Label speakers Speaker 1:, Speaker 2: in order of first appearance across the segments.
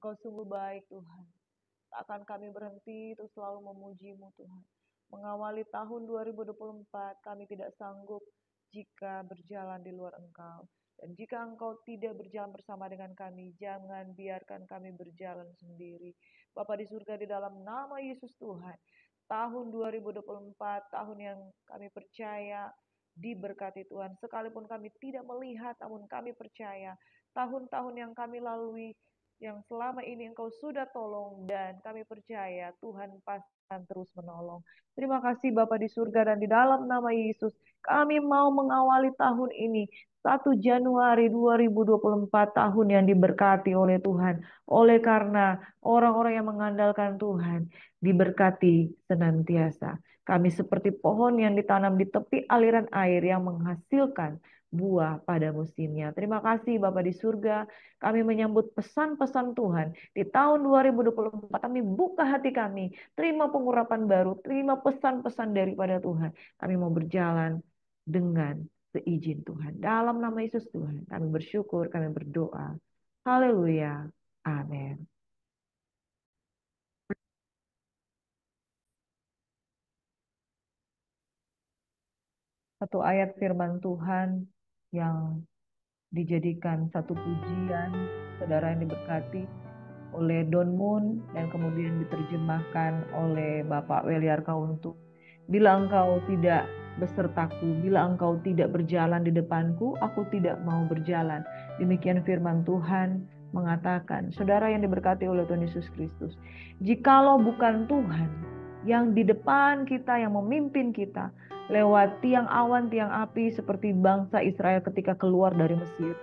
Speaker 1: Engkau sungguh baik Tuhan. Tak akan kami berhenti untuk selalu memuji-Mu Tuhan. Mengawali tahun 2024 kami tidak sanggup jika berjalan di luar Engkau. Dan jika Engkau tidak berjalan bersama dengan kami, jangan biarkan kami berjalan sendiri. Bapa di surga, di dalam nama Yesus Tuhan, tahun 2024, tahun yang kami percaya diberkati Tuhan. Sekalipun kami tidak melihat, namun kami percaya tahun-tahun yang kami lalui, yang selama ini Engkau sudah tolong, dan kami percaya Tuhan pasti akan terus menolong. Terima kasih Bapa di surga, dan di dalam nama Yesus kami mau mengawali tahun ini 1 Januari 2024, tahun yang diberkati oleh Tuhan. Oleh karena orang-orang yang mengandalkan Tuhan diberkati senantiasa. Kami seperti pohon yang ditanam di tepi aliran air yang menghasilkan buah pada musimnya. Terima kasih Bapa di surga. Kami menyambut pesan-pesan Tuhan di tahun 2024. Kami buka hati kami, terima pengurapan baru, terima pesan-pesan daripada Tuhan. Kami mau berjalan dengan seizin Tuhan. Dalam nama Yesus Tuhan, kami bersyukur, kami berdoa. Haleluya. Amin. Satu ayat firman Tuhan yang dijadikan satu pujian, saudara yang diberkati, oleh Don Moon dan kemudian diterjemahkan oleh Bapak Weliar Kauntu. Bila engkau tidak besertaku, bila engkau tidak berjalan di depanku, aku tidak mau berjalan. Demikian firman Tuhan mengatakan, saudara yang diberkati oleh Tuhan Yesus Kristus, jikalau bukan Tuhan yang di depan kita, yang memimpin kita lewat tiang awan, tiang api seperti bangsa Israel ketika keluar dari Mesir,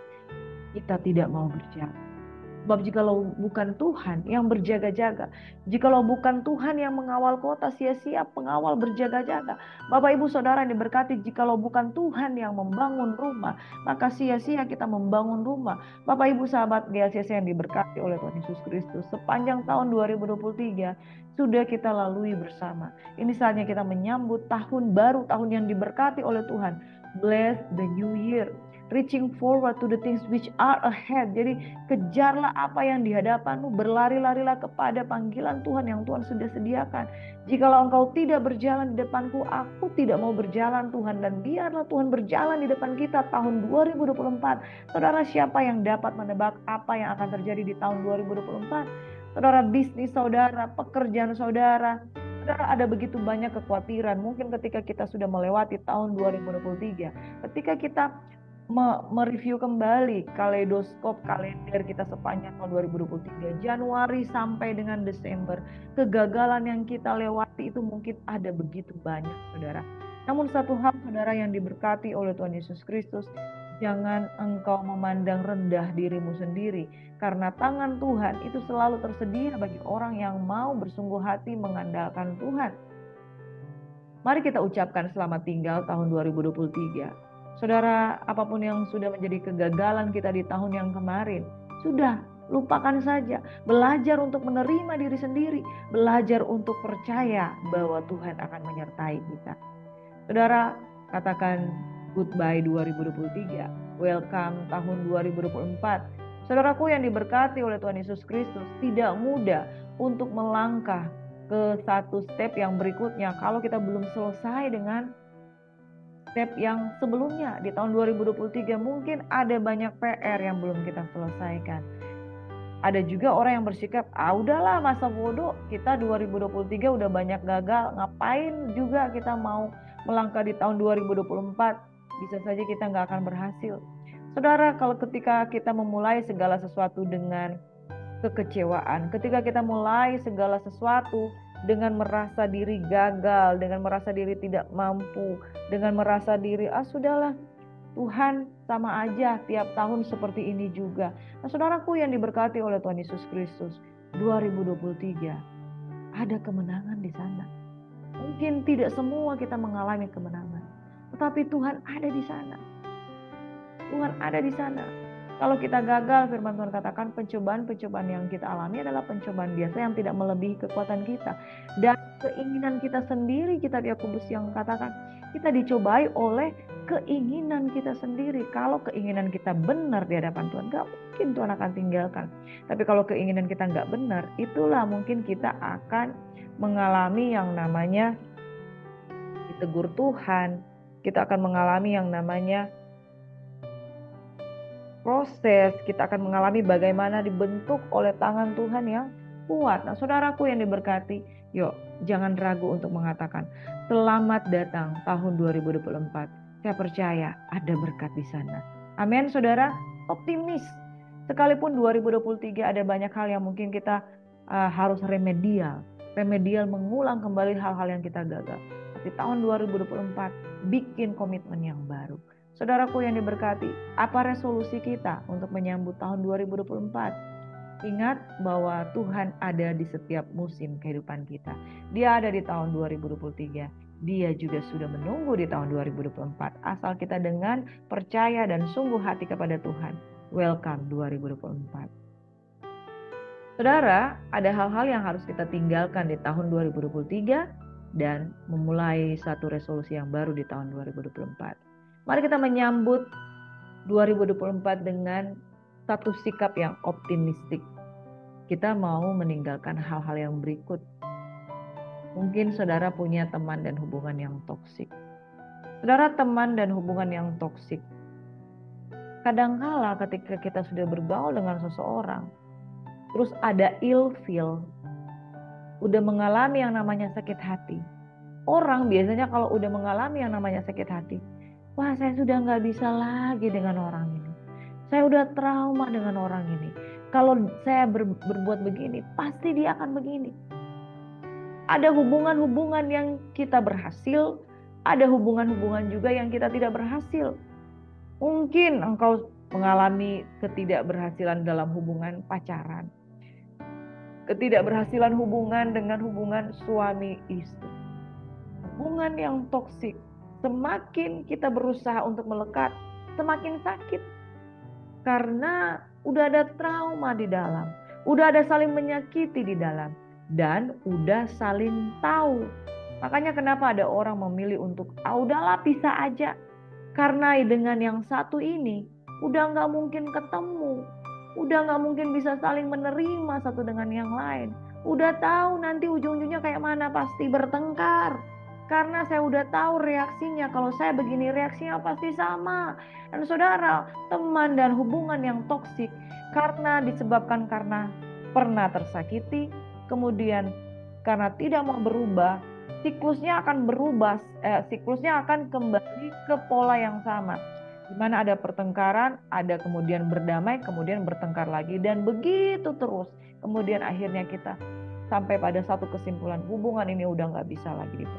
Speaker 1: kita tidak mau berjalan. Sebab jikalau bukan Tuhan yang berjaga-jaga, jikalau bukan Tuhan yang mengawal kota, sia-sia pengawal berjaga-jaga. Bapak Ibu Saudara yang diberkati, jikalau bukan Tuhan yang membangun rumah, maka sia-sia kita membangun rumah. Bapak Ibu sahabat GLCC yang diberkati oleh Tuhan Yesus Kristus, sepanjang tahun 2023 sudah kita lalui bersama. Ini saatnya kita menyambut tahun baru, tahun yang diberkati oleh Tuhan. Bless the new year. Reaching forward to the things which are ahead. Jadi kejarlah apa yang di hadapanmu, berlari-larilah kepada panggilan Tuhan yang Tuhan sudah sediakan. Jikalau engkau tidak berjalan di depanku, aku tidak mau berjalan Tuhan. Dan biarlah Tuhan berjalan di depan kita tahun 2024. Saudara, siapa yang dapat menebak apa yang akan terjadi di tahun 2024? Saudara, bisnis saudara, pekerjaan saudara, saudara, ada begitu banyak kekhawatiran. Mungkin ketika kita sudah melewati tahun 2023, ketika kita mereview kembali kaleidoskop kalender kita sepanjang tahun 2023, Januari sampai dengan Desember, kegagalan yang kita lewati itu mungkin ada begitu banyak, saudara. Namun satu hal, saudara yang diberkati oleh Tuhan Yesus Kristus, jangan engkau memandang rendah dirimu sendiri, karena tangan Tuhan itu selalu tersedia bagi orang yang mau bersungguh hati mengandalkan Tuhan. Mari kita ucapkan selamat tinggal tahun 2023. Saudara, apapun yang sudah menjadi kegagalan kita di tahun yang kemarin, sudah lupakan saja. Belajar untuk menerima diri sendiri, belajar untuk percaya bahwa Tuhan akan menyertai kita. Saudara, katakan goodbye 2023, welcome tahun 2024. Saudaraku yang diberkati oleh Tuhan Yesus Kristus, tidak mudah untuk melangkah ke satu step yang berikutnya kalau kita belum selesai dengan step yang sebelumnya. Di tahun 2023 mungkin ada banyak PR yang belum kita selesaikan. Ada juga orang yang bersikap, udahlah masa bodoh, kita 2023 udah banyak gagal, ngapain juga kita mau melangkah di tahun 2024, bisa saja kita nggak akan berhasil. Saudara, kalau ketika kita memulai segala sesuatu dengan kekecewaan, ketika kita mulai segala sesuatu dengan merasa diri gagal, dengan merasa diri tidak mampu, dengan merasa diri sudahlah, Tuhan sama aja tiap tahun seperti ini juga. Nah, saudaraku yang diberkati oleh Tuhan Yesus Kristus, 2023 ada kemenangan di sana. Mungkin tidak semua kita mengalami kemenangan, tetapi Tuhan ada di sana. Tuhan ada di sana. Kalau kita gagal, firman Tuhan katakan pencobaan-pencobaan yang kita alami adalah pencobaan biasa yang tidak melebihi kekuatan kita. Dan keinginan kita sendiri, kitab Yakobus yang katakan, kita dicobai oleh keinginan kita sendiri. Kalau keinginan kita benar di hadapan Tuhan, gak mungkin Tuhan akan tinggalkan. Tapi kalau keinginan kita gak benar, itulah mungkin kita akan mengalami yang namanya ditegur Tuhan. Kita akan mengalami yang namanya proses, kita akan mengalami bagaimana dibentuk oleh tangan Tuhan yang kuat. Nah, saudaraku yang diberkati, yuk jangan ragu untuk mengatakan, selamat datang tahun 2024. Saya percaya ada berkat di sana. Amin, saudara. Optimis. Sekalipun 2023 ada banyak hal yang mungkin kita harus remedial. Remedial mengulang kembali hal-hal yang kita gagal. Tapi tahun 2024 bikin komitmen yang baru. Saudaraku yang diberkati, apa resolusi kita untuk menyambut tahun 2024? Ingat bahwa Tuhan ada di setiap musim kehidupan kita. Dia ada di tahun 2023. Dia juga sudah menunggu di tahun 2024. Asal kita dengan percaya dan sungguh hati kepada Tuhan. Welcome 2024. Saudara, ada hal-hal yang harus kita tinggalkan di tahun 2023 dan memulai satu resolusi yang baru di tahun 2024. Mari kita menyambut 2024 dengan satu sikap yang optimistik. Kita mau meninggalkan hal-hal yang berikut. Mungkin saudara punya teman dan hubungan yang toksik. Saudara, teman dan hubungan yang toksik, kadangkala ketika kita sudah bergaul dengan seseorang, terus ada ill feel, udah mengalami yang namanya sakit hati. Orang biasanya kalau udah mengalami yang namanya sakit hati, wah saya sudah nggak bisa lagi dengan orang ini. Saya udah trauma dengan orang ini. Kalau saya berbuat begini, pasti dia akan begini. Ada hubungan-hubungan yang kita berhasil, ada hubungan-hubungan juga yang kita tidak berhasil. Mungkin engkau mengalami ketidakberhasilan dalam hubungan pacaran, ketidakberhasilan hubungan dengan hubungan suami istri. Hubungan yang toksik, semakin kita berusaha untuk melekat, semakin sakit. Karena udah ada trauma di dalam, udah ada saling menyakiti di dalam, dan udah saling tahu. Makanya kenapa ada orang memilih untuk, udahlah pisah aja. Karena dengan yang satu ini, udah gak mungkin ketemu. Udah gak mungkin bisa saling menerima satu dengan yang lain. Udah tahu nanti ujung-ujungnya kayak mana, pasti bertengkar. Karena saya udah tahu reaksinya, kalau saya begini reaksinya pasti sama. Dan saudara, teman dan hubungan yang toksik karena disebabkan karena pernah tersakiti, kemudian karena tidak mau berubah, siklusnya akan berubah, siklusnya akan kembali ke pola yang sama. Di mana ada pertengkaran, ada kemudian berdamai, kemudian bertengkar lagi, dan begitu terus. Kemudian akhirnya kita sampai pada satu kesimpulan, hubungan ini udah nggak bisa lagi gitu.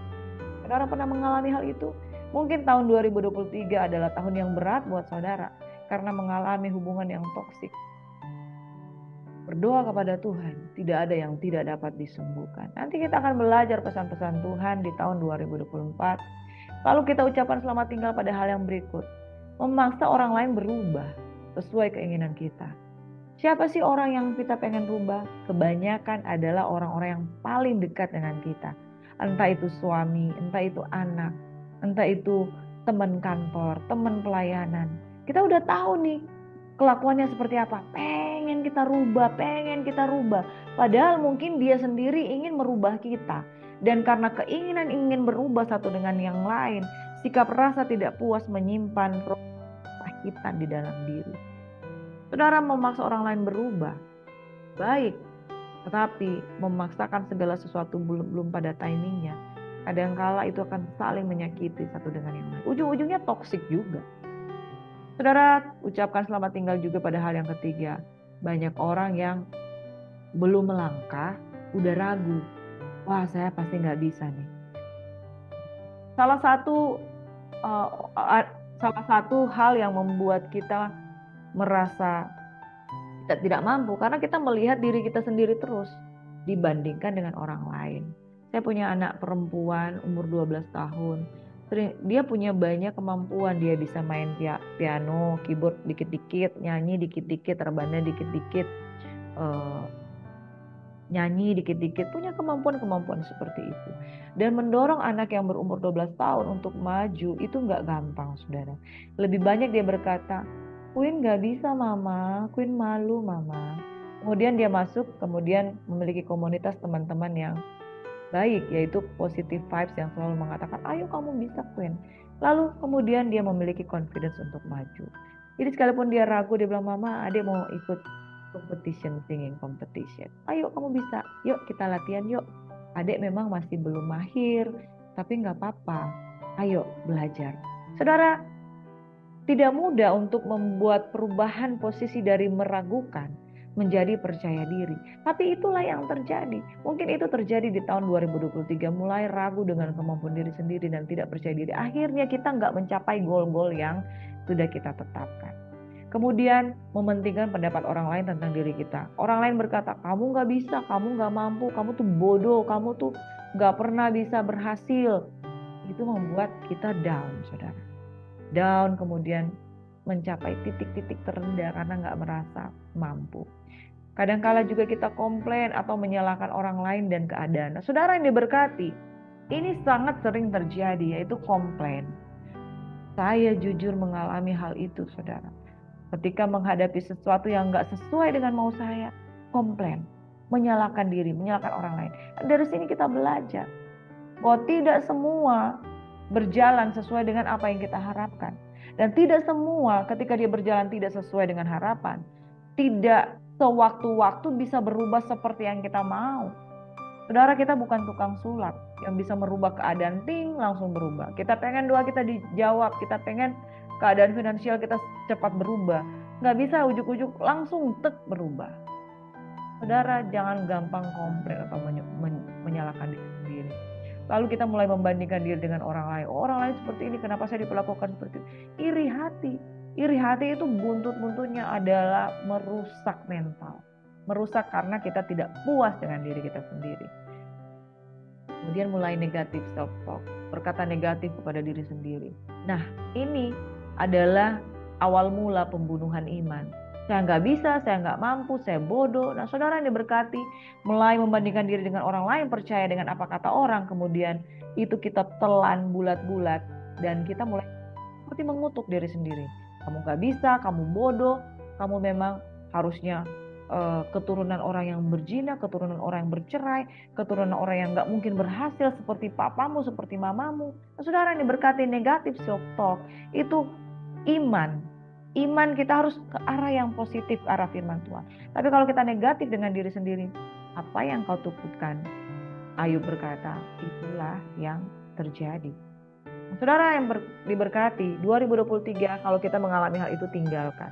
Speaker 1: Saudara pernah mengalami hal itu? Mungkin tahun 2023 adalah tahun yang berat buat saudara karena mengalami hubungan yang toksik. Berdoa kepada Tuhan, tidak ada yang tidak dapat disembuhkan. Nanti kita akan belajar pesan-pesan Tuhan di tahun 2024. Lalu kita ucapkan selamat tinggal pada hal yang berikut. Memaksa orang lain berubah sesuai keinginan kita. Siapa sih orang yang kita pengen rubah? Kebanyakan adalah orang-orang yang paling dekat dengan kita. Entah itu suami, entah itu anak, entah itu teman kantor, teman pelayanan. Kita udah tahu nih kelakuannya seperti apa. Pengen kita rubah. Padahal mungkin dia sendiri ingin merubah kita. Dan karena keinginan ingin berubah satu dengan yang lain, sikap rasa tidak puas menyimpan kesakitan di dalam diri. Saudara, memaksa orang lain berubah baik, tetapi memaksakan segala sesuatu belum pada timingnya, kadangkala itu akan saling menyakiti satu dengan yang lain. Ujung-ujungnya toksik juga. Saudara, ucapkan selamat tinggal juga pada hal yang ketiga. Banyak orang yang belum melangkah, udah ragu. Wah, saya pasti nggak bisa nih. Salah satu hal yang membuat kita merasa kita tidak mampu karena kita melihat diri kita sendiri terus dibandingkan dengan orang lain. Saya punya anak perempuan umur 12 tahun. Dia punya banyak kemampuan. Dia bisa main piano, keyboard dikit-dikit, nyanyi dikit-dikit, rebana dikit-dikit, nyanyi dikit-dikit, punya kemampuan-kemampuan seperti itu. Dan mendorong anak yang berumur 12 tahun untuk maju itu nggak gampang, saudara. Lebih banyak dia berkata, Queen gak bisa mama, Queen malu mama. Kemudian dia masuk, kemudian memiliki komunitas teman-teman yang baik, yaitu positive vibes yang selalu mengatakan, ayo kamu bisa Queen. Lalu kemudian dia memiliki confidence untuk maju. Jadi sekalipun dia ragu, dia bilang, mama adik mau ikut singing competition. Ayo kamu bisa, yuk kita latihan yuk. Adik memang masih belum mahir, tapi gak apa-apa, ayo belajar. Saudara, tidak mudah untuk membuat perubahan posisi dari meragukan menjadi percaya diri. Tapi itulah yang terjadi. Mungkin itu terjadi di tahun 2023. Mulai ragu dengan kemampuan diri sendiri dan tidak percaya diri. Akhirnya kita nggak mencapai goal-goal yang sudah kita tetapkan. Kemudian mementingkan pendapat orang lain tentang diri kita. Orang lain berkata, kamu nggak bisa, kamu nggak mampu, kamu tuh bodoh, kamu tuh nggak pernah bisa berhasil. Itu membuat kita down, saudara. Down, kemudian mencapai titik-titik terendah karena nggak merasa mampu. Kadangkala juga kita komplain atau menyalahkan orang lain dan keadaan. Nah, saudara yang diberkati, ini sangat sering terjadi, yaitu komplain. Saya jujur mengalami hal itu, saudara. Ketika menghadapi sesuatu yang nggak sesuai dengan mau saya, komplain, menyalahkan diri, menyalahkan orang lain. Dari sini kita belajar bahwa tidak semua berjalan sesuai dengan apa yang kita harapkan. Dan tidak semua ketika dia berjalan tidak sesuai dengan harapan, tidak sewaktu-waktu bisa berubah seperti yang kita mau. Saudara, kita bukan tukang sulap yang bisa merubah keadaan ting langsung berubah. Kita pengen doa kita dijawab, kita pengen keadaan finansial kita cepat berubah. Nggak bisa ujuk-ujuk langsung tek berubah. Saudara, jangan gampang komplain atau menyalahkan diri sendiri. Lalu kita mulai membandingkan diri dengan orang lain. Oh, orang lain seperti ini, kenapa saya diperlakukan seperti itu? Iri hati. Iri hati itu buntut-buntutnya adalah merusak mental. Merusak karena kita tidak puas dengan diri kita sendiri. Kemudian mulai negatif self-talk, berkata negatif kepada diri sendiri. Nah, ini adalah awal mula pembunuhan iman. Saya nggak bisa, saya nggak mampu, saya bodoh. Nah, saudara yang diberkati, mulai membandingkan diri dengan orang lain, percaya dengan apa kata orang, kemudian itu kita telan bulat-bulat, dan kita mulai seperti mengutuk diri sendiri. Kamu nggak bisa, kamu bodoh, kamu memang harusnya keturunan orang yang berzina, keturunan orang yang bercerai, keturunan orang yang nggak mungkin berhasil seperti papamu, seperti mamamu. Nah, saudara yang diberkati, negatif self-talk itu iman. Iman kita harus ke arah yang positif, ke arah firman Tuhan. Tapi kalau kita negatif dengan diri sendiri, apa yang kau takutkan? Ayub berkata, itulah yang terjadi. Nah, saudara yang diberkati, 2023 kalau kita mengalami hal itu tinggalkan.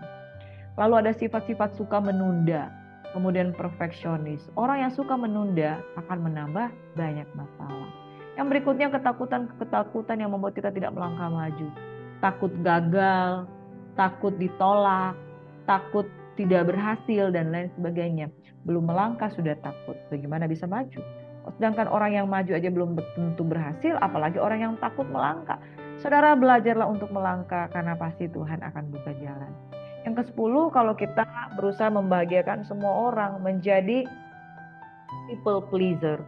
Speaker 1: Lalu ada sifat-sifat suka menunda, kemudian perfeksionis. Orang yang suka menunda akan menambah banyak masalah. Yang berikutnya ketakutan yang membuat kita tidak melangkah maju. Takut gagal, takut ditolak, takut tidak berhasil, dan lain sebagainya. Belum melangkah sudah takut. Bagaimana bisa maju? Sedangkan orang yang maju aja belum tentu berhasil, apalagi orang yang takut melangkah. Saudara, belajarlah untuk melangkah karena pasti Tuhan akan buka jalan. Yang ke-10, kalau kita berusaha membahagiakan semua orang, menjadi people pleaser.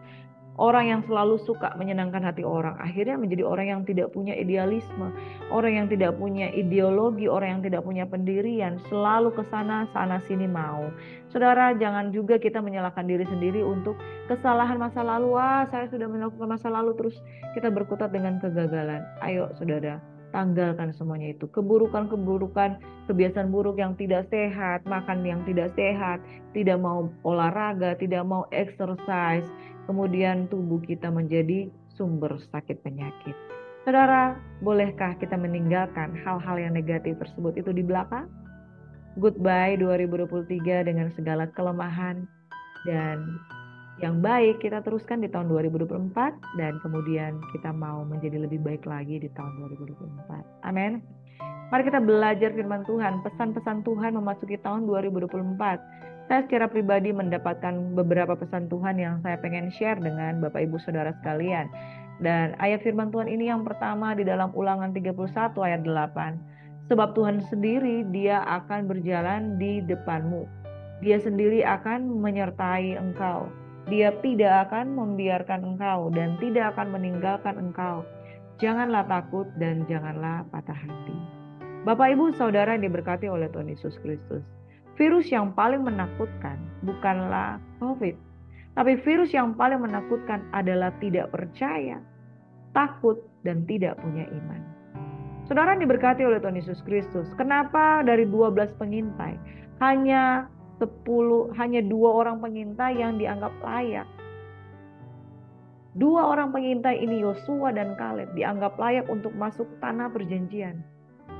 Speaker 1: Orang yang selalu suka menyenangkan hati orang, akhirnya menjadi orang yang tidak punya idealisme, orang yang tidak punya ideologi, orang yang tidak punya pendirian, selalu ke sana sini mau. Saudara, jangan juga kita menyalahkan diri sendiri untuk kesalahan masa lalu. Wah, saya sudah melakukan masa lalu, terus kita berkutat dengan kegagalan. Ayo saudara, tanggalkan semuanya itu. Keburukan-keburukan, kebiasaan buruk yang tidak sehat, makan yang tidak sehat, tidak mau olahraga, tidak mau exercise, kemudian tubuh kita menjadi sumber sakit penyakit. Saudara, bolehkah kita meninggalkan hal-hal yang negatif tersebut itu di belakang? Goodbye 2023 dengan segala kelemahan, dan yang baik kita teruskan di tahun 2024, dan kemudian kita mau menjadi lebih baik lagi di tahun 2024. Amin. Mari kita belajar firman Tuhan, pesan-pesan Tuhan memasuki tahun 2024. Saya secara pribadi mendapatkan beberapa pesan Tuhan yang saya pengen share dengan Bapak Ibu Saudara sekalian. Dan ayat firman Tuhan ini yang pertama di dalam Ulangan 31 ayat 8. Sebab Tuhan sendiri, Dia akan berjalan di depanmu. Dia sendiri akan menyertai engkau. Dia tidak akan membiarkan engkau dan tidak akan meninggalkan engkau. Janganlah takut dan janganlah patah hati. Bapak Ibu Saudara yang diberkati oleh Tuhan Yesus Kristus, virus yang paling menakutkan bukanlah COVID, tapi virus yang paling menakutkan adalah tidak percaya, takut, dan tidak punya iman. Saudara yang diberkati oleh Tuhan Yesus Kristus, kenapa dari 12 pengintai hanya 2 orang pengintai yang dianggap layak? 2 orang pengintai ini, Yosua dan Kaleb, dianggap layak untuk masuk tanah perjanjian.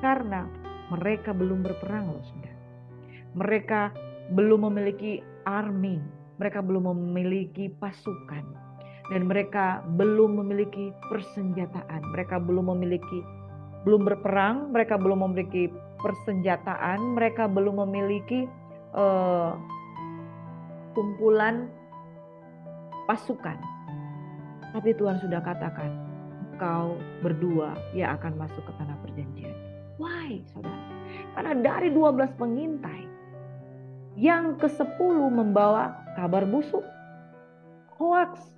Speaker 1: Karena mereka belum berperang loh saudara. Mereka belum memiliki army, mereka belum memiliki pasukan, dan mereka belum memiliki persenjataan. Mereka belum berperang, mereka belum memiliki persenjataan, mereka belum memiliki kumpulan pasukan. Tapi Tuhan sudah katakan, engkau berdua yang akan masuk ke tanah perjanjian. Why, saudara? Karena dari 12 pengintai, yang ke-10 membawa kabar busuk, hoax,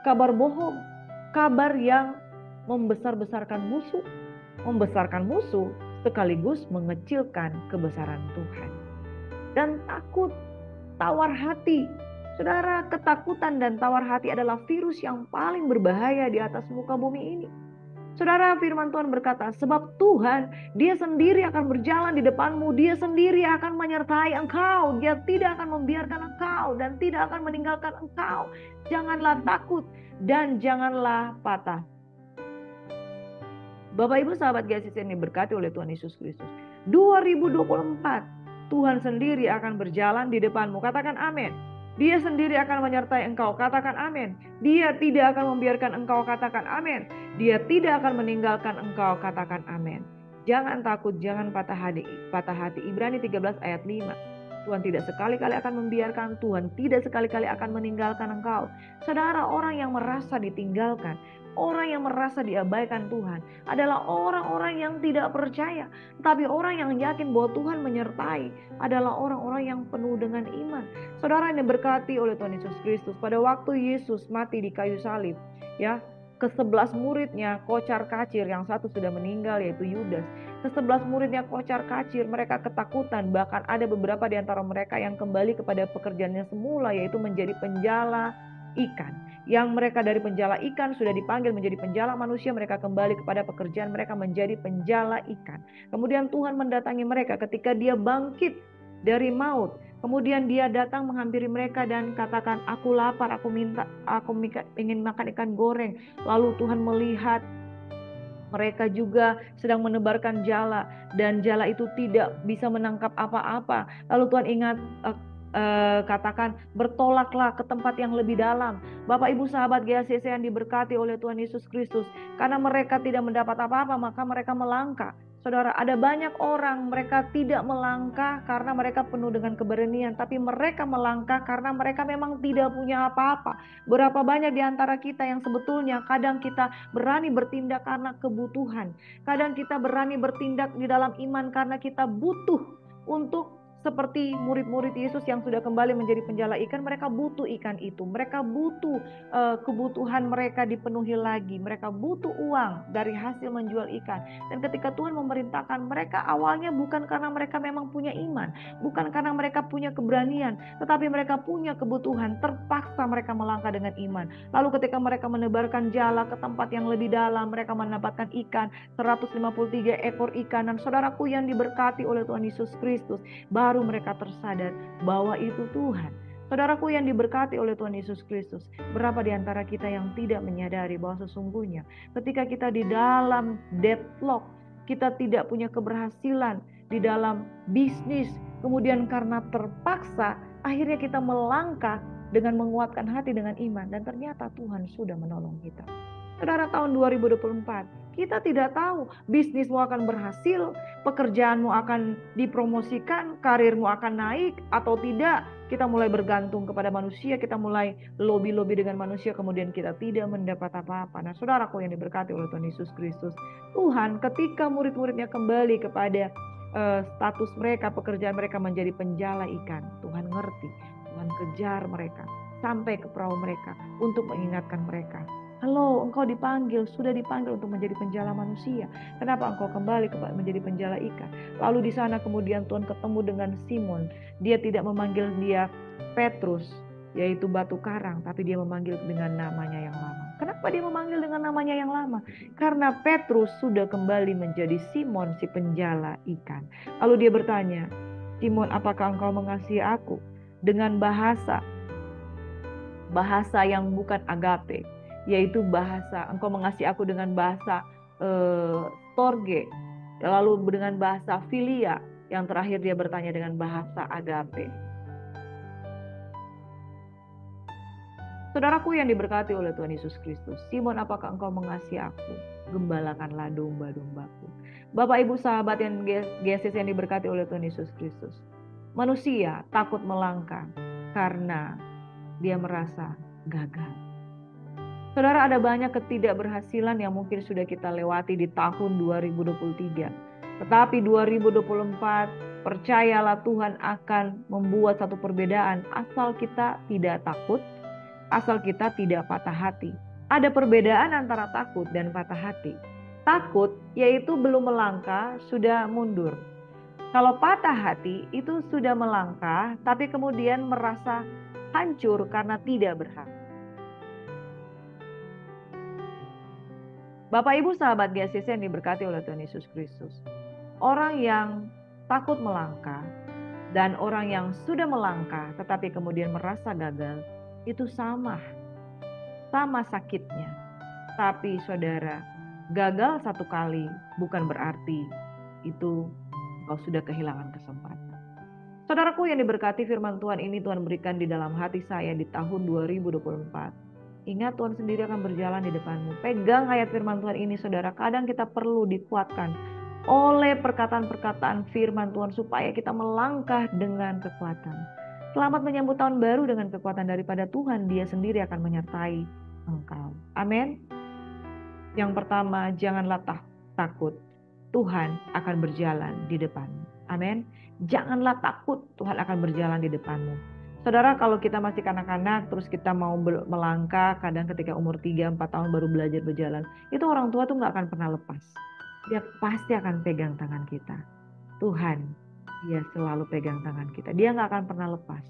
Speaker 1: kabar bohong, kabar yang membesar-besarkan musuh. Membesarkan musuh sekaligus mengecilkan kebesaran Tuhan. Dan takut, tawar hati. Saudara, ketakutan dan tawar hati adalah virus yang paling berbahaya di atas muka bumi ini. Saudara, firman Tuhan berkata, sebab Tuhan, Dia sendiri akan berjalan di depanmu, Dia sendiri akan menyertai engkau, Dia tidak akan membiarkan engkau dan tidak akan meninggalkan engkau. Janganlah takut dan janganlah patah. Bapak Ibu sahabat GSIS yang diberkati oleh Tuhan Yesus Kristus, 2024 Tuhan sendiri akan berjalan di depanmu. Katakan amin. Dia sendiri akan menyertai engkau. Katakan amin. Dia tidak akan membiarkan engkau. Katakan amin. Dia tidak akan meninggalkan engkau. Katakan amin. Jangan takut, jangan patah hati. Patah hati. Ibrani 13 ayat 5. Tuhan tidak sekali-kali akan membiarkan, Tuhan tidak sekali-kali akan meninggalkan engkau. Saudara, orang yang merasa ditinggalkan, orang yang merasa diabaikan Tuhan adalah orang-orang yang tidak percaya. Tapi orang yang yakin bahwa Tuhan menyertai adalah orang-orang yang penuh dengan iman. Saudara yang diberkati oleh Tuhan Yesus Kristus, pada waktu Yesus mati di kayu salib, ya, ke-11 muridnya kocar kacir, yang satu sudah meninggal yaitu Yudas. Ke-11 muridnya kocar kacir, mereka ketakutan, bahkan ada beberapa di antara mereka yang kembali kepada pekerjaannya semula, yaitu menjadi penjala ikan. Yang mereka dari penjala ikan sudah dipanggil menjadi penjala manusia, mereka kembali kepada pekerjaan mereka menjadi penjala ikan. Kemudian Tuhan mendatangi mereka ketika Dia bangkit dari maut. Kemudian Dia datang menghampiri mereka dan katakan, aku lapar, aku ingin makan ikan goreng. Lalu Tuhan melihat mereka juga sedang menebarkan jala, dan jala itu tidak bisa menangkap apa-apa. Lalu Tuhan katakan, bertolaklah ke tempat yang lebih dalam. Bapak Ibu sahabat GACC yang diberkati oleh Tuhan Yesus Kristus, karena mereka tidak mendapat apa-apa, maka mereka melangkah. Saudara, ada banyak orang mereka tidak melangkah karena mereka penuh dengan keberanian, tapi mereka melangkah karena mereka memang tidak punya apa-apa. Berapa banyak di antara kita yang sebetulnya kadang kita berani bertindak karena kebutuhan. Kadang kita berani bertindak di dalam iman karena kita butuh untuk, seperti murid-murid Yesus yang sudah kembali menjadi penjala ikan, mereka butuh ikan itu. Mereka butuh kebutuhan mereka dipenuhi lagi. Mereka butuh uang dari hasil menjual ikan. Dan ketika Tuhan memerintahkan mereka, awalnya bukan karena mereka memang punya iman, bukan karena mereka punya keberanian, tetapi mereka punya kebutuhan. Terpaksa mereka melangkah dengan iman. Lalu ketika mereka menebarkan jala ke tempat yang lebih dalam, mereka mendapatkan ikan, 153 ekor ikan. Dan saudaraku yang diberkati oleh Tuhan Yesus Kristus, baru mereka tersadar bahwa itu Tuhan. Saudaraku yang diberkati oleh Tuhan Yesus Kristus, berapa di antara kita yang tidak menyadari bahwa sesungguhnya ketika kita di dalam deadlock, kita tidak punya keberhasilan di dalam bisnis, kemudian karena terpaksa, akhirnya kita melangkah dengan menguatkan hati dengan iman, dan ternyata Tuhan sudah menolong kita. Saudara, tahun 2024, kita tidak tahu bisnismu akan berhasil, pekerjaanmu akan dipromosikan, karirmu akan naik atau tidak. Kita mulai bergantung kepada manusia, kita mulai lobby-lobby dengan manusia, kemudian kita tidak mendapat apa-apa. Nah, saudaraku yang diberkati oleh Tuhan Yesus Kristus, Tuhan ketika murid-muridnya kembali kepada status mereka, pekerjaan mereka menjadi penjala ikan, Tuhan ngerti, Tuhan kejar mereka sampai ke perahu mereka untuk mengingatkan mereka. Halo, engkau dipanggil, sudah dipanggil untuk menjadi penjala manusia. Kenapa engkau kembali menjadi penjala ikan? Lalu di sana kemudian Tuhan ketemu dengan Simon. Dia tidak memanggil dia Petrus, yaitu batu karang, tapi dia memanggil dengan namanya yang lama. Kenapa dia memanggil dengan namanya yang lama? Karena Petrus sudah kembali menjadi Simon si penjala ikan. Lalu dia bertanya, Simon, apakah engkau mengasihi aku? Dengan bahasa yang bukan agape, yaitu bahasa, engkau mengasihi aku dengan bahasa storge, lalu dengan bahasa filia, yang terakhir dia bertanya dengan bahasa agape. Saudaraku yang diberkati oleh Tuhan Yesus Kristus, Simon, apakah engkau mengasihi aku? Gembalakanlah domba-dombaku. Bapak Ibu sahabat yang GSIS yang diberkati oleh Tuhan Yesus Kristus, manusia takut melangkah karena dia merasa gagal. Saudara, ada banyak ketidakberhasilan yang mungkin sudah kita lewati di tahun 2023. Tetapi 2024, percayalah Tuhan akan membuat satu perbedaan asal kita tidak takut, asal kita tidak patah hati. Ada perbedaan antara takut dan patah hati. Takut yaitu belum melangkah, sudah mundur. Kalau patah hati itu sudah melangkah, tapi kemudian merasa hancur karena tidak berhasil. Bapak Ibu sahabat GSCC yang diberkati oleh Tuhan Yesus Kristus. Orang yang takut melangkah dan orang yang sudah melangkah tetapi kemudian merasa gagal, itu sama sakitnya. Tapi saudara, gagal satu kali bukan berarti itu kau sudah kehilangan kesempatan. Saudaraku yang diberkati, firman Tuhan ini Tuhan berikan di dalam hati saya di tahun 2024. Ingat, Tuhan sendiri akan berjalan di depanmu. Pegang ayat firman Tuhan ini saudara. Kadang kita perlu dikuatkan oleh perkataan-perkataan firman Tuhan supaya kita melangkah dengan kekuatan. Selamat menyambut tahun baru dengan kekuatan daripada Tuhan. Dia sendiri akan menyertai engkau. Amin. Yang pertama, janganlah takut. Tuhan akan berjalan di depanmu. Amin. Janganlah takut, Tuhan akan berjalan di depanmu. Saudara, kalau kita masih kanak-kanak, terus kita mau melangkah, kadang ketika umur 3-4 tahun baru belajar berjalan, itu orang tua tuh gak akan pernah lepas. Dia pasti akan pegang tangan kita. Tuhan, dia selalu pegang tangan kita. Dia gak akan pernah lepas.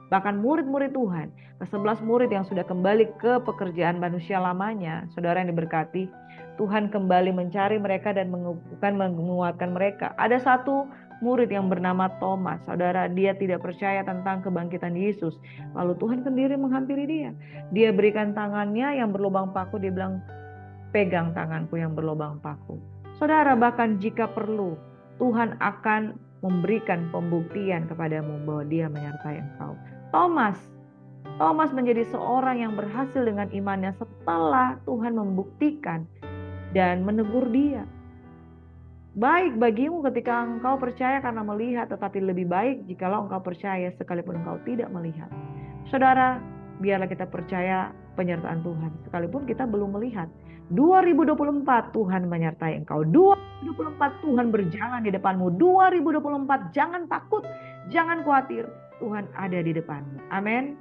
Speaker 1: Bahkan murid-murid Tuhan, ke-11 murid yang sudah kembali ke pekerjaan manusia lamanya, saudara yang diberkati, Tuhan kembali mencari mereka dan menguatkan mereka. Ada satu murid yang bernama Thomas, saudara, dia tidak percaya tentang kebangkitan Yesus. Lalu Tuhan sendiri menghampiri dia. Dia berikan tangannya yang berlubang paku, dia bilang, pegang tanganku yang berlubang paku. Saudara, bahkan jika perlu, Tuhan akan memberikan pembuktian kepadamu bahwa dia menyertai engkau. Thomas menjadi seorang yang berhasil dengan imannya setelah Tuhan membuktikan dan menegur dia. Baik bagimu ketika engkau percaya karena melihat, tetapi lebih baik jikalau engkau percaya sekalipun engkau tidak melihat. Saudara, biarlah kita percaya penyertaan Tuhan sekalipun kita belum melihat. 2024 Tuhan menyertai engkau. 2024 Tuhan berjalan di depanmu. 2024 jangan takut, jangan khawatir. Tuhan ada di depanmu. Amin.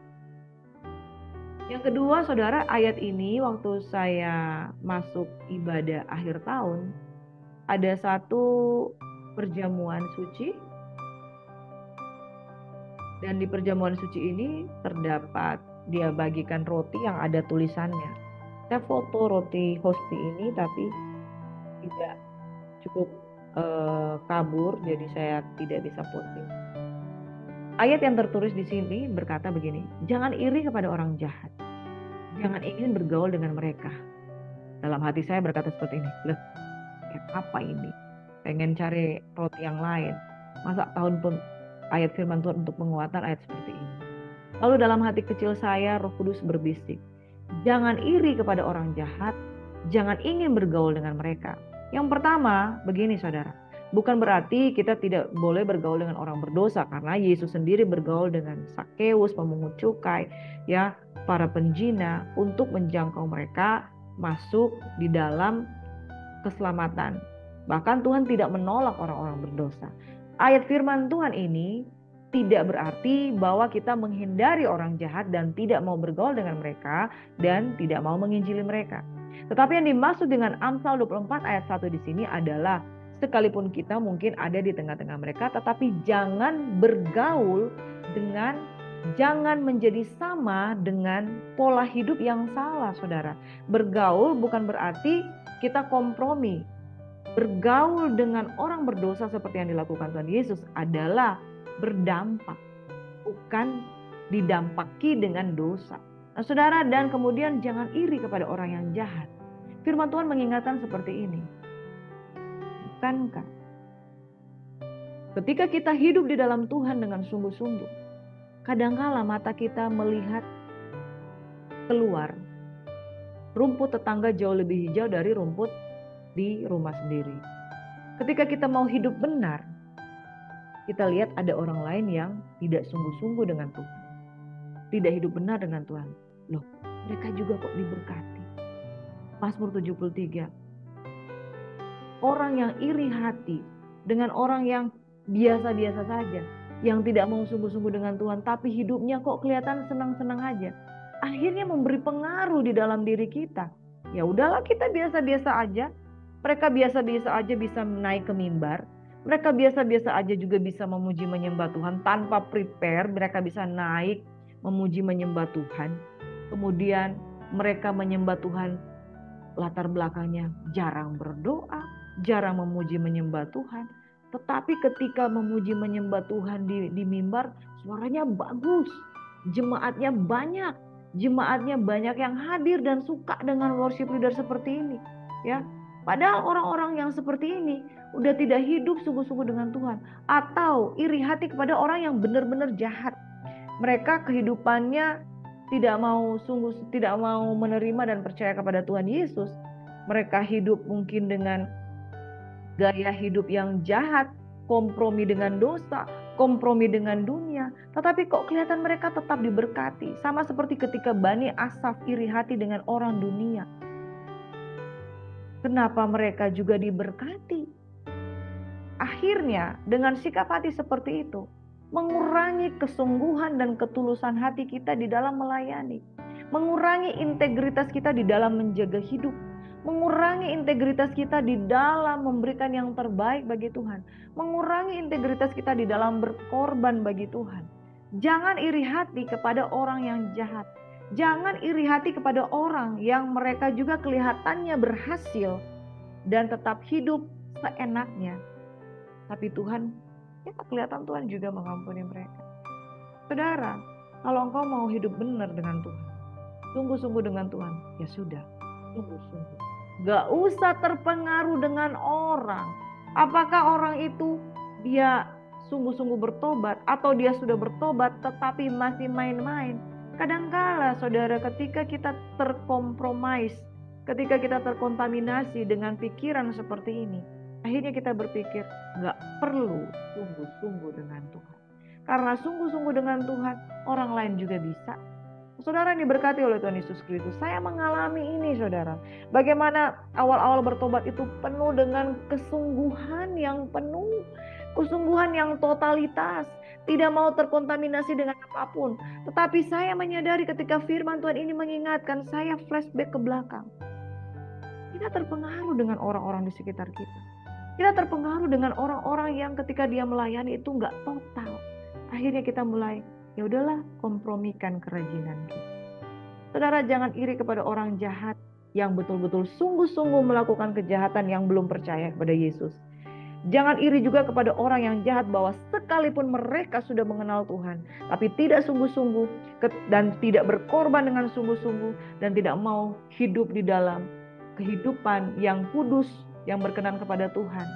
Speaker 1: Yang kedua, saudara, ayat ini waktu saya masuk ibadah akhir tahun, ada satu perjamuan suci. Dan di perjamuan suci ini terdapat, dia bagikan roti yang ada tulisannya. Saya foto roti hosti ini tapi tidak cukup kabur, jadi saya tidak bisa posting. Ayat yang tertulis di sini berkata begini, jangan iri kepada orang jahat, jangan ingin bergaul dengan mereka. Dalam hati saya berkata seperti ini, loh, apa ini? Pengen cari roti yang lain. Masa tahun pun ayat firman Tuhan untuk penguatan ayat seperti ini. Lalu dalam hati kecil saya, Roh Kudus berbisik, jangan iri kepada orang jahat, jangan ingin bergaul dengan mereka. Yang pertama, begini saudara, bukan berarti kita tidak boleh bergaul dengan orang berdosa, karena Yesus sendiri bergaul dengan Sakeus, pemungut cukai, ya, para penjina, untuk menjangkau mereka masuk di dalam keselamatan. Bahkan Tuhan tidak menolak orang-orang berdosa. Ayat firman Tuhan ini tidak berarti bahwa kita menghindari orang jahat dan tidak mau bergaul dengan mereka dan tidak mau menginjili mereka. Tetapi yang dimaksud dengan Amsal 24 ayat 1 di sini adalah sekalipun kita mungkin ada di tengah-tengah mereka, tetapi jangan bergaul dengan, jangan menjadi sama dengan pola hidup yang salah, saudara. Bergaul bukan berarti kita kompromi. Bergaul dengan orang berdosa seperti yang dilakukan Tuhan Yesus adalah berdampak, bukan didampaki dengan dosa. Nah, saudara, dan kemudian jangan iri kepada orang yang jahat. Firman Tuhan mengingatkan seperti ini. Bukankah ketika kita hidup di dalam Tuhan dengan sungguh-sungguh, kadangkala mata kita melihat keluar, rumput tetangga jauh lebih hijau dari rumput di rumah sendiri. Ketika kita mau hidup benar, kita lihat ada orang lain yang tidak sungguh-sungguh dengan Tuhan, tidak hidup benar dengan Tuhan. Loh, mereka juga kok diberkati. Mazmur 73. Orang yang iri hati dengan orang yang biasa-biasa saja, yang tidak mau sungguh-sungguh dengan Tuhan, tapi hidupnya kok kelihatan senang-senang aja, akhirnya memberi pengaruh di dalam diri kita. Ya udahlah, kita biasa-biasa aja. Mereka biasa-biasa aja bisa naik ke mimbar. Mereka biasa-biasa aja juga bisa memuji menyembah Tuhan tanpa prepare. Mereka bisa naik memuji menyembah Tuhan. Kemudian mereka menyembah Tuhan, latar belakangnya jarang berdoa, jarang memuji menyembah Tuhan. Tetapi ketika memuji menyembah Tuhan di mimbar, suaranya bagus, jemaatnya banyak yang hadir dan suka dengan worship leader seperti ini, ya. Padahal orang-orang yang seperti ini udah tidak hidup sungguh-sungguh dengan Tuhan, atau iri hati kepada orang yang benar-benar jahat. Mereka kehidupannya tidak mau menerima dan percaya kepada Tuhan Yesus. Mereka hidup mungkin dengan gaya hidup yang jahat, kompromi dengan dosa, kompromi dengan dunia. Tetapi kok kelihatan mereka tetap diberkati. Sama seperti ketika Bani Asaf iri hati dengan orang dunia. Kenapa mereka juga diberkati? Akhirnya dengan sikap hati seperti itu, mengurangi kesungguhan dan ketulusan hati kita di dalam melayani. Mengurangi integritas kita di dalam menjaga hidup. Mengurangi integritas kita di dalam memberikan yang terbaik bagi Tuhan. Mengurangi integritas kita di dalam berkorban bagi Tuhan. Jangan iri hati kepada orang yang jahat. Jangan iri hati kepada orang yang mereka juga kelihatannya berhasil dan tetap hidup seenaknya. Tapi Tuhan, ya kelihatan Tuhan juga mengampuni mereka. Saudara, kalau engkau mau hidup benar dengan Tuhan, sungguh-sungguh dengan Tuhan, ya sudah, sungguh-sungguh. Gak usah terpengaruh dengan orang. Apakah orang itu dia sungguh-sungguh bertobat atau dia sudah bertobat tetapi masih main-main. Kadangkala saudara, ketika kita terkompromis, ketika kita terkontaminasi dengan pikiran seperti ini, akhirnya kita berpikir gak perlu sungguh-sungguh dengan Tuhan. Karena sungguh-sungguh dengan Tuhan, orang lain juga bisa. Saudara yang diberkati oleh Tuhan Yesus Kristus, saya mengalami ini saudara. Bagaimana awal-awal bertobat itu penuh dengan kesungguhan yang penuh, kesungguhan yang totalitas, tidak mau terkontaminasi dengan apapun. Tetapi saya menyadari ketika firman Tuhan ini mengingatkan, saya flashback ke belakang. Kita terpengaruh dengan orang-orang di sekitar kita. Kita terpengaruh dengan orang-orang yang ketika dia melayani itu nggak total. Akhirnya kita mulai, ya udahlah, kompromikan kerajinan kita. Saudara, jangan iri kepada orang jahat yang betul-betul sungguh-sungguh melakukan kejahatan yang belum percaya kepada Yesus. Jangan iri juga kepada orang yang jahat bahwa sekalipun mereka sudah mengenal Tuhan, tapi tidak sungguh-sungguh dan tidak berkorban dengan sungguh-sungguh dan tidak mau hidup di dalam kehidupan yang kudus, yang berkenan kepada Tuhan.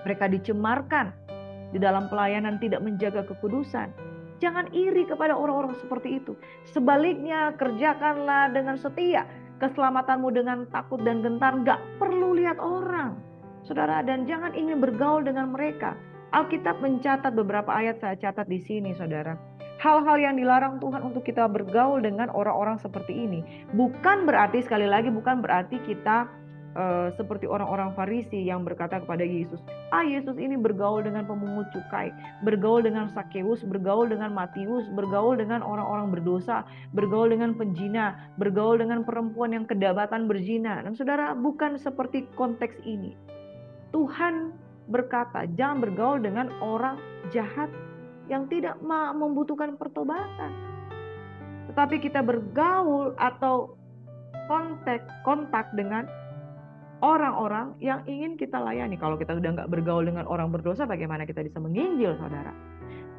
Speaker 1: Mereka dicemarkan di dalam pelayanan, tidak menjaga kekudusan. Jangan iri kepada orang-orang seperti itu. Sebaliknya, kerjakanlah dengan setia. Keselamatanmu dengan takut dan gentar, gak perlu lihat orang. Saudara, dan jangan ingin bergaul dengan mereka. Alkitab mencatat beberapa ayat, saya catat di sini saudara. Hal-hal yang dilarang Tuhan untuk kita bergaul dengan orang-orang seperti ini. Bukan berarti, sekali lagi, bukan berarti kita seperti orang-orang Farisi yang berkata kepada Yesus, Yesus ini bergaul dengan pemungut cukai, bergaul dengan Sakeus, bergaul dengan Matius, bergaul dengan orang-orang berdosa, bergaul dengan penjina, bergaul dengan perempuan yang kedapatan berzina. Dan saudara, bukan seperti konteks ini. Tuhan berkata, jangan bergaul dengan orang jahat yang tidak membutuhkan pertobatan. Tetapi kita bergaul atau kontak dengan orang-orang yang ingin kita layani. Kalau kita sudah nggak bergaul dengan orang berdosa, bagaimana kita bisa menginjil, saudara?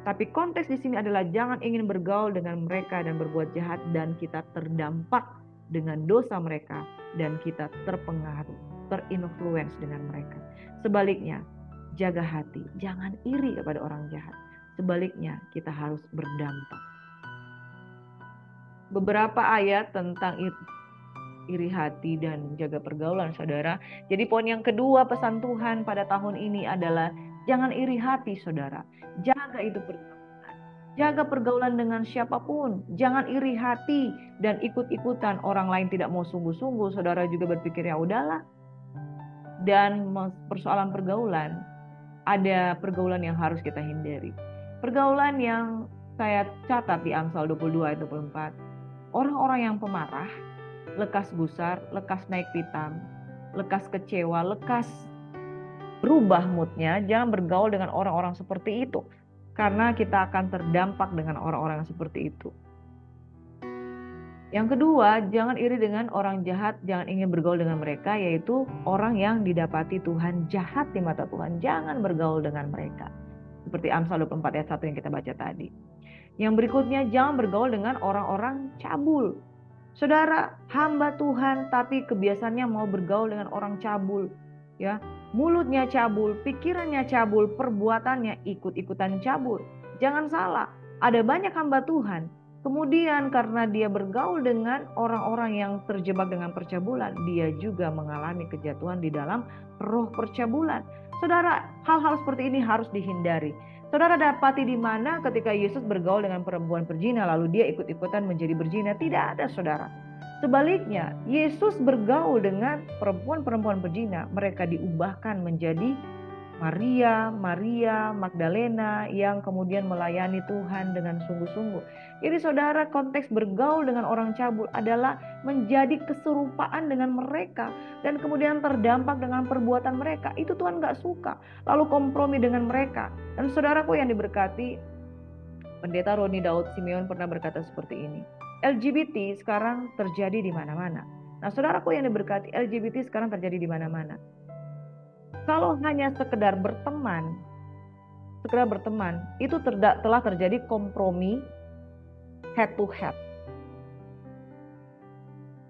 Speaker 1: Tapi konteks di sini adalah jangan ingin bergaul dengan mereka dan berbuat jahat dan kita terdampak dengan dosa mereka dan kita terpengaruh, terinfluence dengan mereka. Sebaliknya, jaga hati, jangan iri kepada orang jahat. Sebaliknya, kita harus berdampak. Beberapa ayat tentang iri hati dan jaga pergaulan, saudara. Jadi poin yang kedua pesan Tuhan pada tahun ini adalah jangan iri hati, saudara. Jaga itu pergaulan. Jaga pergaulan dengan siapapun. Jangan iri hati dan ikut-ikutan. Orang lain tidak mau sungguh-sungguh, saudara juga berpikir ya udahlah. Dan persoalan pergaulan, ada pergaulan yang harus kita hindari. Pergaulan yang saya catat di Amsal 22 ayat 24. Orang-orang yang pemarah, lekas gusar, lekas naik pitam, lekas kecewa, lekas berubah moodnya, jangan bergaul dengan orang-orang seperti itu. Karena kita akan terdampak dengan orang-orang yang seperti itu. Yang kedua, jangan iri dengan orang jahat, jangan ingin bergaul dengan mereka, yaitu orang yang didapati Tuhan jahat di mata Tuhan. Jangan bergaul dengan mereka. Seperti Amsal 24 ayat 1 yang kita baca tadi. Yang berikutnya, jangan bergaul dengan orang-orang cabul. Saudara, hamba Tuhan tapi kebiasaannya mau bergaul dengan orang cabul. Ya, mulutnya cabul, pikirannya cabul, perbuatannya ikut-ikutan cabul. Jangan salah, ada banyak hamba Tuhan. Kemudian karena dia bergaul dengan orang-orang yang terjebak dengan percabulan, dia juga mengalami kejatuhan di dalam roh percabulan. Saudara, hal-hal seperti ini harus dihindari. Saudara dapati di mana ketika Yesus bergaul dengan perempuan berzina lalu dia ikut-ikutan menjadi berzina? Tidak ada, saudara. Sebaliknya, Yesus bergaul dengan perempuan-perempuan berzina, mereka diubahkan menjadi Maria Magdalena yang kemudian melayani Tuhan dengan sungguh-sungguh. Jadi saudara, konteks bergaul dengan orang cabul adalah menjadi keserupaan dengan mereka dan kemudian terdampak dengan perbuatan mereka. Itu Tuhan gak suka. Lalu kompromi dengan mereka. Dan saudaraku yang diberkati, Pendeta Roni Daud Simeon pernah berkata seperti ini. LGBT sekarang terjadi di mana-mana. Nah, saudaraku yang diberkati, LGBT sekarang terjadi di mana-mana. Kalau hanya sekedar berteman, itu telah terjadi kompromi head to head.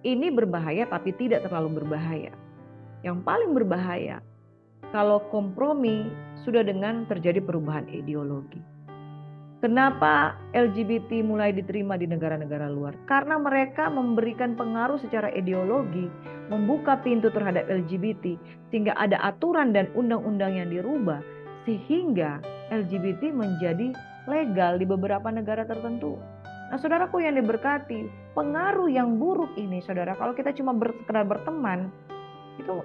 Speaker 1: Ini berbahaya tapi tidak terlalu berbahaya. Yang paling berbahaya kalau kompromi sudah dengan terjadi perubahan ideologi. Kenapa LGBT mulai diterima di negara-negara luar? Karena mereka memberikan pengaruh secara ideologi, membuka pintu terhadap LGBT, sehingga ada aturan dan undang-undang yang dirubah, sehingga LGBT menjadi legal di beberapa negara tertentu. Nah, saudaraku yang diberkati, pengaruh yang buruk ini, saudara, kalau kita cuma sekedar berteman, itu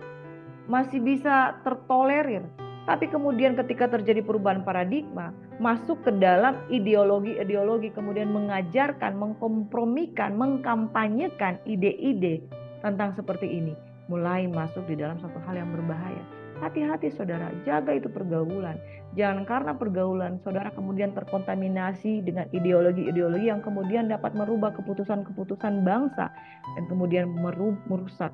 Speaker 1: masih bisa tertolerir. Tapi kemudian ketika terjadi perubahan paradigma, masuk ke dalam ideologi-ideologi, kemudian mengajarkan, mengkompromikan, mengkampanyekan ide-ide tentang seperti ini, mulai masuk di dalam satu hal yang berbahaya. Hati-hati saudara, jaga itu pergaulan. Jangan karena pergaulan saudara kemudian terkontaminasi dengan ideologi-ideologi yang kemudian dapat merubah keputusan-keputusan bangsa dan kemudian merusak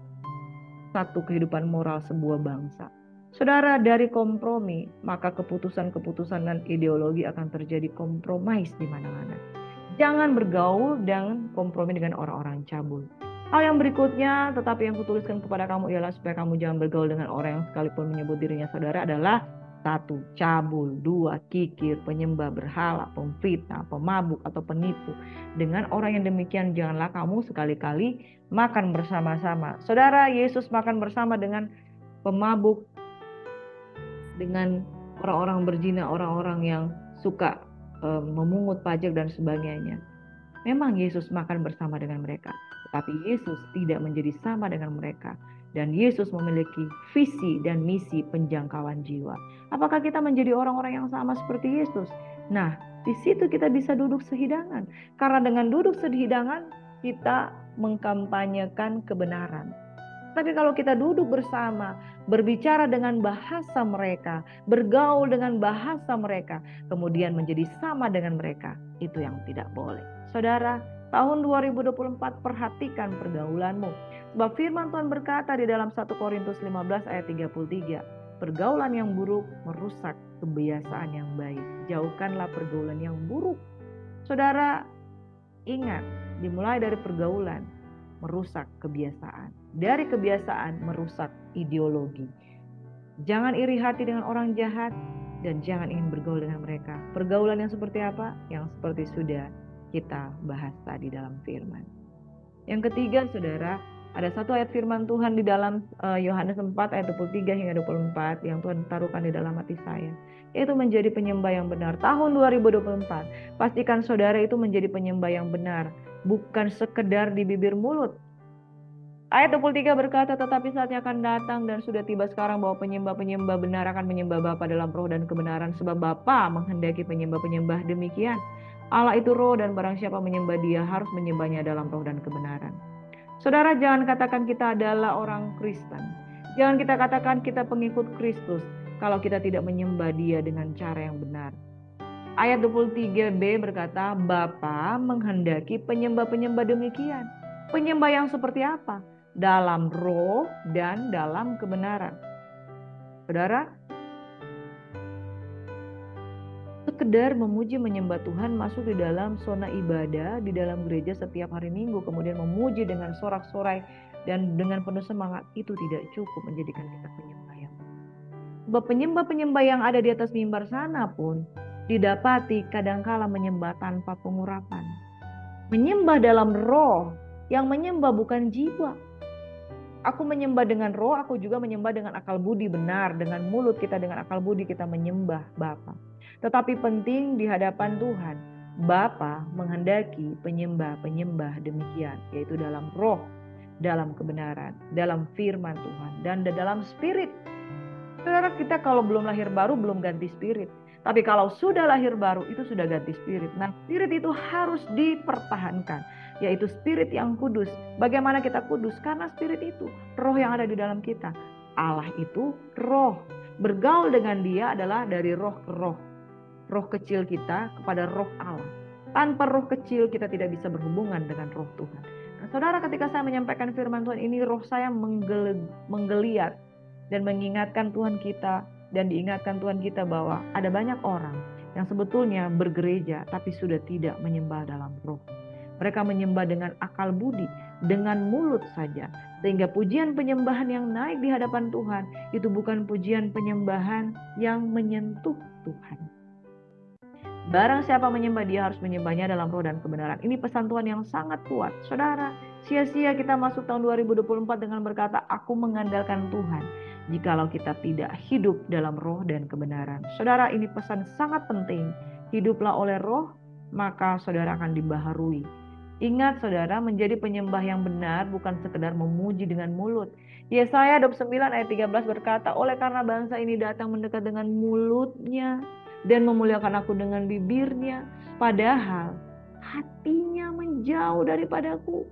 Speaker 1: satu kehidupan moral sebuah bangsa. Saudara, dari kompromi, maka keputusan-keputusan dan ideologi akan terjadi kompromis di mana-mana. Jangan bergaul dan kompromi dengan orang-orang cabul. Hal yang berikutnya, tetapi yang kutuliskan kepada kamu ialah supaya kamu jangan bergaul dengan orang yang sekalipun menyebut dirinya saudara adalah 1. Cabul, 2. Kikir, penyembah berhala, pemfitnah, pemabuk atau penipu. Dengan orang yang demikian janganlah kamu sekali-kali makan bersama-sama. Saudara, Yesus makan bersama dengan pemabuk, dengan orang-orang berzina, orang-orang yang suka memungut pajak dan sebagainya. Memang Yesus makan bersama dengan mereka, tetapi Yesus tidak menjadi sama dengan mereka. Dan Yesus memiliki visi dan misi penjangkauan jiwa. Apakah kita menjadi orang-orang yang sama seperti Yesus? Nah, di situ kita bisa duduk sehidangan. Karena dengan duduk sehidangan, kita mengkampanyekan kebenaran. Tapi kalau kita duduk bersama, berbicara dengan bahasa mereka, bergaul dengan bahasa mereka, kemudian menjadi sama dengan mereka, itu yang tidak boleh. Saudara, tahun 2024 perhatikan pergaulanmu. Sebab firman Tuhan berkata di dalam 1 Korintus 15 ayat 33, pergaulan yang buruk merusak kebiasaan yang baik. Jauhkanlah pergaulan yang buruk. Saudara, ingat, dimulai dari pergaulan merusak kebiasaan. Dari kebiasaan merusak ideologi. Jangan iri hati dengan orang jahat dan jangan ingin bergaul dengan mereka. Pergaulan yang seperti apa? Yang seperti sudah kita bahas tadi dalam firman. Yang ketiga, saudara, ada satu ayat firman Tuhan di dalam Yohanes 4 ayat 23 hingga 24 yang Tuhan taruhkan di dalam hati saya. Yaitu menjadi penyembah yang benar. Tahun 2024, pastikan saudara itu menjadi penyembah yang benar. Bukan sekedar di bibir mulut. Ayat 23 berkata, tetapi saatnya akan datang dan sudah tiba sekarang bahwa penyembah-penyembah benar akan menyembah Bapa dalam roh dan kebenaran. Sebab Bapa menghendaki penyembah-penyembah demikian. Allah itu roh dan barang siapa menyembah dia harus menyembahnya dalam roh dan kebenaran. Saudara, jangan katakan kita adalah orang Kristen. Jangan kita katakan kita pengikut Kristus kalau kita tidak menyembah Dia dengan cara yang benar. Ayat 23b berkata, Bapa menghendaki penyembah-penyembah demikian. Penyembah yang seperti apa? Dalam roh dan dalam kebenaran. Saudara, sekedar memuji menyembah Tuhan masuk di dalam zona ibadah, di dalam gereja setiap hari Minggu, kemudian memuji dengan sorak-sorai dan dengan penuh semangat, itu tidak cukup menjadikan kita penyembah yang benar. Sebab penyembah-penyembah yang ada di atas mimbar sana pun didapati kadangkala menyembah tanpa pengurapan. Menyembah dalam roh, yang menyembah bukan jiwa. Aku menyembah dengan roh, aku juga menyembah dengan akal budi benar. Dengan mulut kita, dengan akal budi kita menyembah Bapa. Tetapi penting di hadapan Tuhan, Bapa menghendaki penyembah-penyembah demikian, yaitu dalam roh, dalam kebenaran, dalam firman Tuhan, dan dalam spirit. Saudara, kita kalau belum lahir baru belum ganti spirit. Tapi kalau sudah lahir baru itu sudah ganti spirit. Nah, spirit itu harus dipertahankan, yaitu spirit yang kudus. Bagaimana kita kudus? Karena spirit itu, roh yang ada di dalam kita. Allah itu roh. Bergaul dengan Dia adalah dari roh ke roh. Roh kecil kita kepada roh Allah. Tanpa roh kecil kita tidak bisa berhubungan dengan roh Tuhan. Nah, saudara, ketika saya menyampaikan firman Tuhan ini, roh saya menggeliat dan mengingatkan Tuhan kita dan diingatkan Tuhan kita bahwa ada banyak orang yang sebetulnya bergereja tapi sudah tidak menyembah dalam roh. Mereka menyembah dengan akal budi, dengan mulut saja. Sehingga pujian penyembahan yang naik di hadapan Tuhan itu bukan pujian penyembahan yang menyentuh Tuhan. Barang siapa menyembah, dia harus menyembahnya dalam roh dan kebenaran. Ini pesan Tuhan yang sangat kuat. Saudara, sia-sia kita masuk tahun 2024 dengan berkata, aku mengandalkan Tuhan. Jikalau kita tidak hidup dalam roh dan kebenaran. Saudara, ini pesan sangat penting. Hiduplah oleh roh, maka saudara akan dibaharui. Ingat saudara, menjadi penyembah yang benar bukan sekedar memuji dengan mulut. Yesaya 29 ayat 13 berkata, oleh karena bangsa ini datang mendekat dengan mulutnya dan memuliakan aku dengan bibirnya, padahal hatinya menjauh daripadaku.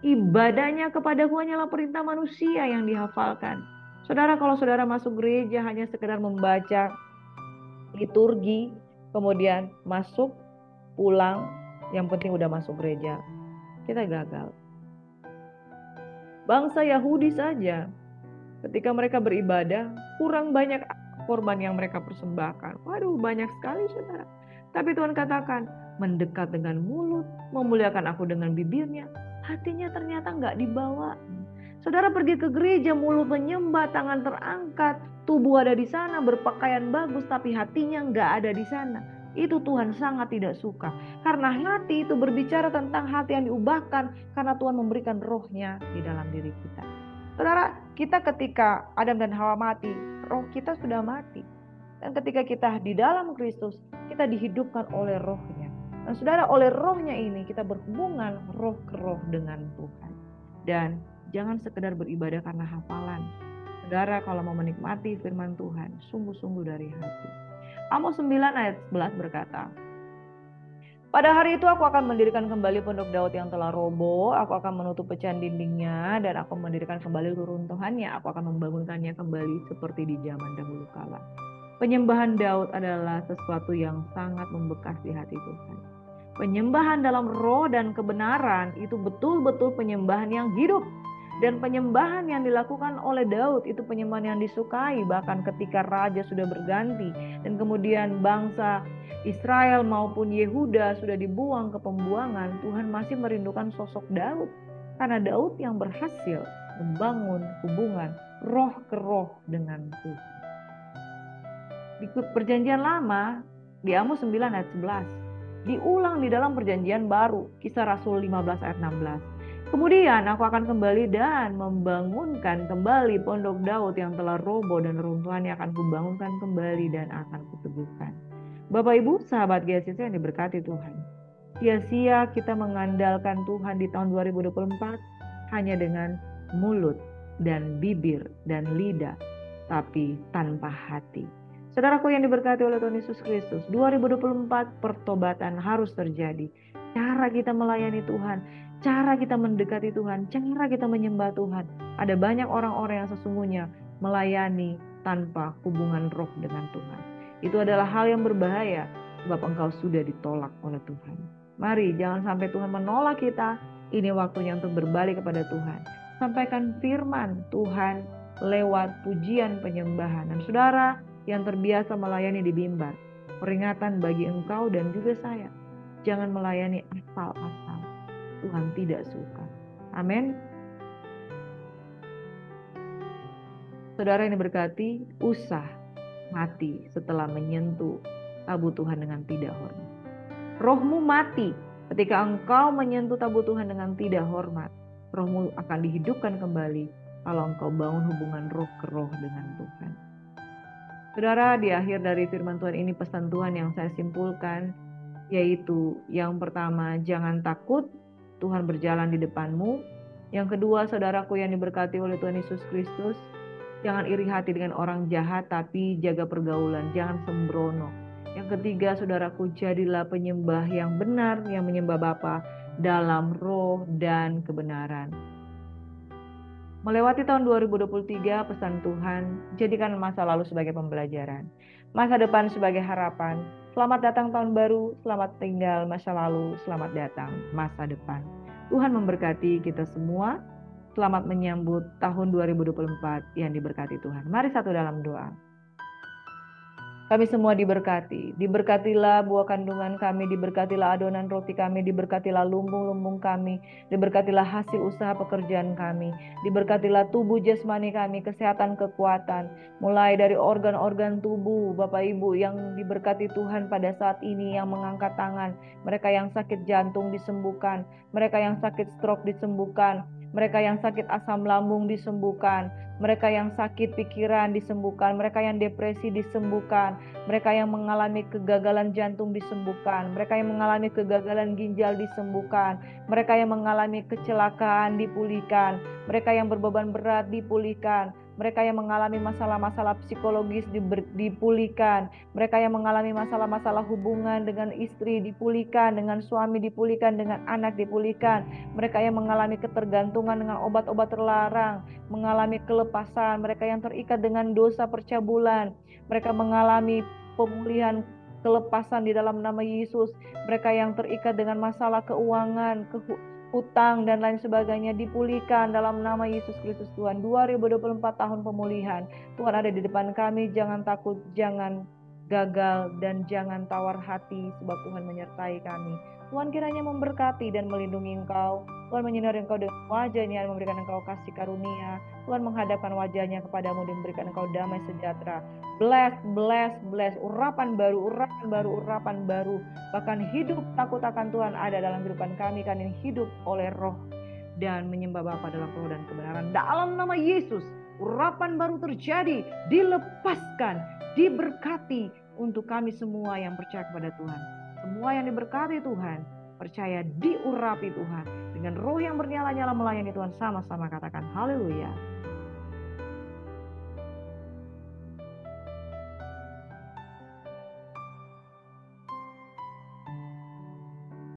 Speaker 1: Ibadahnya kepadaku hanyalah perintah manusia yang dihafalkan. Saudara, kalau saudara masuk gereja hanya sekedar membaca liturgi, kemudian masuk, pulang, yang penting udah masuk gereja, kita gagal. Bangsa Yahudi saja, ketika mereka beribadah, kurang banyak korban yang mereka persembahkan. Waduh, banyak sekali saudara. Tapi Tuhan katakan, mendekat dengan mulut, memuliakan aku dengan bibirnya, hatinya ternyata nggak dibawa. Saudara pergi ke gereja, mulut menyembah, tangan terangkat, tubuh ada di sana, berpakaian bagus, tapi hatinya nggak ada di sana. Itu Tuhan sangat tidak suka. Karena hati itu berbicara tentang hati yang diubahkan, karena Tuhan memberikan rohnya di dalam diri kita. Saudara, kita ketika Adam dan Hawa mati, roh kita sudah mati. Dan ketika kita di dalam Kristus, kita dihidupkan oleh rohnya. Dan saudara, oleh rohnya ini kita berhubungan roh ke roh dengan Tuhan. Dan jangan sekedar beribadah karena hafalan. Saudara, kalau mau menikmati firman Tuhan, sungguh-sungguh dari hati. Amos 9 ayat 11 berkata, pada hari itu aku akan mendirikan kembali pondok Daud yang telah roboh, aku akan menutup pecahan dindingnya, dan aku mendirikan kembali reruntuhannya, aku akan membangunkannya kembali seperti di zaman dahulu kala. Penyembahan Daud adalah sesuatu yang sangat membekas di hati Tuhan. Penyembahan dalam roh dan kebenaran itu betul-betul penyembahan yang hidup. Dan penyembahan yang dilakukan oleh Daud itu penyembahan yang disukai, bahkan ketika raja sudah berganti dan kemudian bangsa Israel maupun Yehuda sudah dibuang ke pembuangan, Tuhan masih merindukan sosok Daud. Karena Daud yang berhasil membangun hubungan roh ke roh dengan Tuhan. Di perjanjian lama, di Amos 9 ayat 11, diulang di dalam perjanjian baru, Kisah Rasul 15 ayat 16. Kemudian aku akan kembali dan membangunkan kembali pondok Daud yang telah roboh, dan runtuhannya akan kubangunkan kembali dan akan kuteguhkan. Bapak Ibu, sahabat GSCC yang diberkati Tuhan. Sia-sia kita mengandalkan Tuhan di tahun 2024 hanya dengan mulut dan bibir dan lidah, tapi tanpa hati. Saudaraku yang diberkati oleh Tuhan Yesus Kristus, 2024 pertobatan harus terjadi. cara kita melayani Tuhan, cara kita mendekati Tuhan, cara kita menyembah Tuhan. Ada banyak orang-orang yang sesungguhnya melayani tanpa hubungan roh dengan Tuhan. Itu adalah hal yang berbahaya, sebab engkau sudah ditolak oleh Tuhan. Mari jangan sampai Tuhan menolak kita. Ini waktunya untuk berbalik kepada Tuhan. Sampaikan firman Tuhan lewat pujian penyembahan. Dan saudara yang terbiasa melayani di mimbar, peringatan bagi engkau dan juga saya, jangan melayani asal-asal. Tuhan tidak suka. Amin. Saudara yang diberkati, usah mati setelah menyentuh tabu Tuhan dengan tidak hormat. Rohmu mati ketika engkau menyentuh tabu Tuhan dengan tidak hormat. Rohmu akan dihidupkan kembali kalau engkau bangun hubungan roh ke roh dengan Tuhan. Saudara, di akhir dari firman Tuhan ini pesan Tuhan yang saya simpulkan, yaitu yang pertama, jangan takut, Tuhan berjalan di depanmu. Yang kedua, saudaraku yang diberkati oleh Tuhan Yesus Kristus, jangan iri hati dengan orang jahat, tapi jaga pergaulan, jangan sembrono. Yang ketiga, saudaraku, jadilah penyembah yang benar, yang menyembah Bapa dalam roh dan kebenaran. Melewati tahun 2023, pesan Tuhan, jadikan masa lalu sebagai pembelajaran, masa depan sebagai harapan. Selamat datang tahun baru, selamat tinggal masa lalu, selamat datang masa depan. Tuhan memberkati kita semua. Selamat menyambut tahun 2024 yang diberkati Tuhan. Mari satu dalam doa. Kami semua diberkati. Diberkatilah buah kandungan kami, diberkatilah adonan roti kami, diberkatilah lumbung-lumbung kami, diberkatilah hasil usaha pekerjaan kami, diberkatilah tubuh jasmani kami, kesehatan, kekuatan, mulai dari organ-organ tubuh, Bapak Ibu yang diberkati Tuhan pada saat ini, yang mengangkat tangan, mereka yang sakit jantung disembuhkan, mereka yang sakit stroke disembuhkan, mereka yang sakit asam lambung disembuhkan, mereka yang sakit pikiran disembuhkan, mereka yang depresi disembuhkan, mereka yang mengalami kegagalan jantung disembuhkan, mereka yang mengalami kegagalan ginjal disembuhkan, mereka yang mengalami kecelakaan dipulihkan, mereka yang berbeban berat dipulihkan, mereka yang mengalami masalah-masalah psikologis dipulihkan, mereka yang mengalami masalah-masalah hubungan dengan istri dipulihkan, dengan suami dipulihkan, dengan anak dipulihkan, mereka yang mengalami ketergantungan dengan obat-obat terlarang, mengalami kelepasan, mereka yang terikat dengan dosa percabulan, mereka mengalami pemulihan kelepasan di dalam nama Yesus, mereka yang terikat dengan masalah keuangan, utang dan lain sebagainya dipulihkan dalam nama Yesus Kristus Tuhan. 2024 tahun pemulihan, Tuhan ada di depan kami. Jangan takut, jangan gagal, dan jangan tawar hati, sebab Tuhan menyertai kami. Tuhan kiranya memberkati dan melindungi engkau. Tuhan menyinari engkau dengan wajah-Nya dan memberikan engkau kasih karunia. Tuhan menghadapkan wajah-Nya kepadamu dan memberikan engkau damai sejahtera. Bless, bless, bless. Urapan baru, urapan baru, urapan baru. Bahkan hidup takut akan Tuhan ada dalam kehidupan kami. Kami hidup oleh roh dan menyembah Bapa dalam roh dan kebenaran. Dalam nama Yesus, urapan baru terjadi, dilepaskan, diberkati untuk kami semua yang percaya kepada Tuhan. Semua yang diberkati Tuhan, percaya diurapi Tuhan. Dengan roh yang bernyala-nyala melayani Tuhan, sama-sama katakan haleluya.